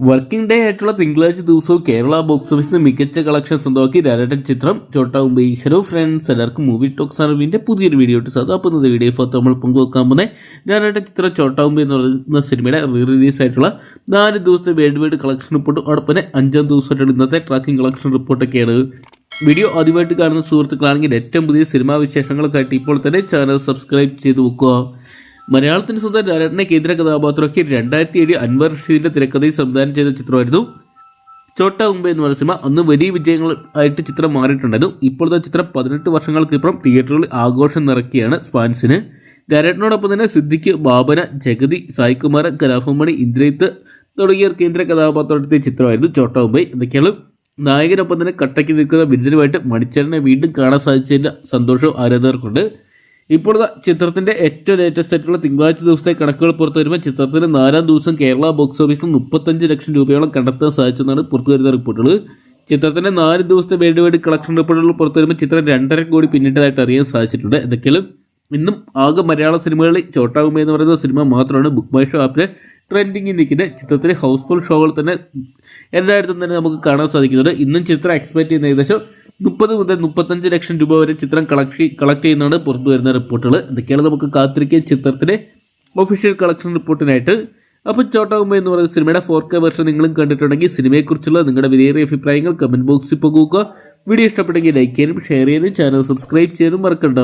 Working day ആയിട്ടുള്ള തിങ്കളാഴ്ച ദിവസവും കേരള ബോക്സ് ഓഫീസിൽ നിന്ന് മികച്ച കളക്ഷൻ സ്വന്തമാക്കി രാരട്ടൻ ചിത്രം ചോട്ടാ മുംബൈ. ഹലോ ഫ്രണ്ട്സ്, എല്ലാവർക്കും മൂവി ടോക്സ് അറിവിന്റെ പുതിയൊരു വീഡിയോ ഇട്ട് സാധാ അപ്പോൾ ഇന്നത്തെ വീഡിയോ ഫോട്ടോ നമ്മൾ പങ്കുവെക്കാൻ പോകുന്നത് രാരട്ടൻ ചിത്രം ചോട്ടാ മുംബൈ എന്ന് പറയുന്ന സിനിമയുടെ റിലീസ് ആയിട്ടുള്ള 4 ദിവസത്തെ വേൾഡ് വൈഡ് കളക്ഷൻ റിപ്പോർട്ട് അതോടൊപ്പം തന്നെ 5ാം ദിവസമായിട്ടുള്ള ഇന്നത്തെ ട്രാക്കിംഗ് കളക്ഷൻ റിപ്പോർട്ടൊക്കെയാണ്. വീഡിയോ ആദ്യമായിട്ട് കാണുന്ന സുഹൃത്തുക്കളാണെങ്കിൽ ഏറ്റവും പുതിയ സിനിമാ വിശേഷങ്ങൾക്കായിട്ട് ഇപ്പോൾ തന്നെ ചാനൽ സബ്സ്ക്രൈബ് ചെയ്ത് വെക്കുക. മലയാളത്തിന് സ്വന്തം രാരട്ടനെ കേന്ദ്ര കഥാപാത്രമാക്കി 2007 അൻവർ റഷീദിന്റെ തിരക്കഥയിൽ സംവിധാനം ചെയ്ത ചിത്രമായിരുന്നു ചോട്ടാ മുംബൈ എന്ന് പറയുന്ന സിനിമ. അന്ന് വലിയ വിജയങ്ങളായിട്ട് ചിത്രം മാറിയിട്ടുണ്ടായിരുന്നു. ഇപ്പോഴത്തെ ചിത്രം 18 വർഷങ്ങൾക്കിപ്പുറം തിയേറ്ററുകളിൽ ആഘോഷം നിറയ്ക്കുകയാണ് ഫാൻസിന്. രാരട്ടനോടൊപ്പം തന്നെ സിദ്ദിഖ്, ബാബന, ജഗതി, സായികുമാർ, കലാഭവൻ, ഇന്ദ്രജിത്ത് തുടങ്ങിയ കേന്ദ്ര കഥാപാത്രത്തെ ചിത്രമായിരുന്നു ചോട്ടാ മുംബൈ. എന്തൊക്കെയാണ് നായകനൊപ്പം തന്നെ കട്ടയ്ക്ക് നിൽക്കുന്ന വിജയനുമായിട്ട് മണിച്ചേരനെ വീണ്ടും കാണാൻ സാധിച്ചതിൻ്റെ സന്തോഷവും ആരാധകർക്കുണ്ട്. ഇപ്പോൾ ചിത്രത്തിന്റെ ഏറ്റവും ലേറ്റസ്റ്റ് ആയിട്ടുള്ള തിങ്കളാഴ്ച ദിവസത്തെ കണക്കുകൾ പുറത്തു വരുമ്പോൾ ചിത്രത്തിന് 4ാം ദിവസം കേരള ബോക്സ് ഓഫീസിൽ 35 ലക്ഷം രൂപയോളം കണ്ടെത്താൻ സാധിച്ചെന്നാണ് പുറത്തു വരുന്ന റിപ്പോർട്ടുകൾ. ചിത്രത്തിന്റെ 4 ദിവസത്തെ വേൾഡ് വൈഡ് കളക്ഷൻ റിപ്പോർട്ടുകൾ പുറത്തു വരുമ്പോൾ ചിത്രം 2.5 കോടി പിന്നിട്ടതായിട്ട് അറിയാൻ സാധിച്ചിട്ടുണ്ട്. എന്തൊക്കെയാണ് ഇന്നും ആകെ മലയാള സിനിമകളിൽ ചോട്ടാ മുംബൈ എന്ന് പറയുന്ന സിനിമ മാത്രമാണ് ബുക്ക് മൈ ഷോ ആപ്പിലെ ട്രെൻഡിങ്ങിൽ നിൽക്കുന്നത്. ചിത്രത്തിലെ ഹൗസ്ഫുൾ ഷോകൾ തന്നെ എല്ലായിടത്തും തന്നെ നമുക്ക് കാണാൻ സാധിക്കുന്നുണ്ട്. ഇന്നും ചിത്രം എക്സ്പെക്ട് ചെയ്യുന്ന ഏകദേശം 30 മുതൽ 35 ലക്ഷം രൂപ വരെ ചിത്രം കളക്ട് ചെയ്യുന്നതാണ് പുറത്തു വരുന്ന റിപ്പോർട്ടുകൾ. എന്തൊക്കെയാണ് നമുക്ക് കാത്തിരിക്കുക ചിത്രത്തിൻ്റെ ഒഫീഷ്യൽ കളക്ഷൻ റിപ്പോർട്ടിനായിട്ട്. അപ്പോൾ ചോട്ടാ മുംബൈ എന്ന് പറയുന്ന സിനിമയുടെ 4K വെർഷൻ നിങ്ങളും കണ്ടിട്ടുണ്ടെങ്കിൽ സിനിമയെക്കുറിച്ചുള്ള നിങ്ങളുടെ വിലയേറിയ അഭിപ്രായങ്ങൾ കമൻറ്റ് ബോക്സിൽ പോകുക. വീഡിയോ ഇഷ്ടപ്പെട്ടെങ്കിൽ ലൈക്ക് ചെയ്യാനും ഷെയർ ചെയ്യാനും ചാനൽ സബ്സ്ക്രൈബ് ചെയ്യാനും മറക്കണ്ട.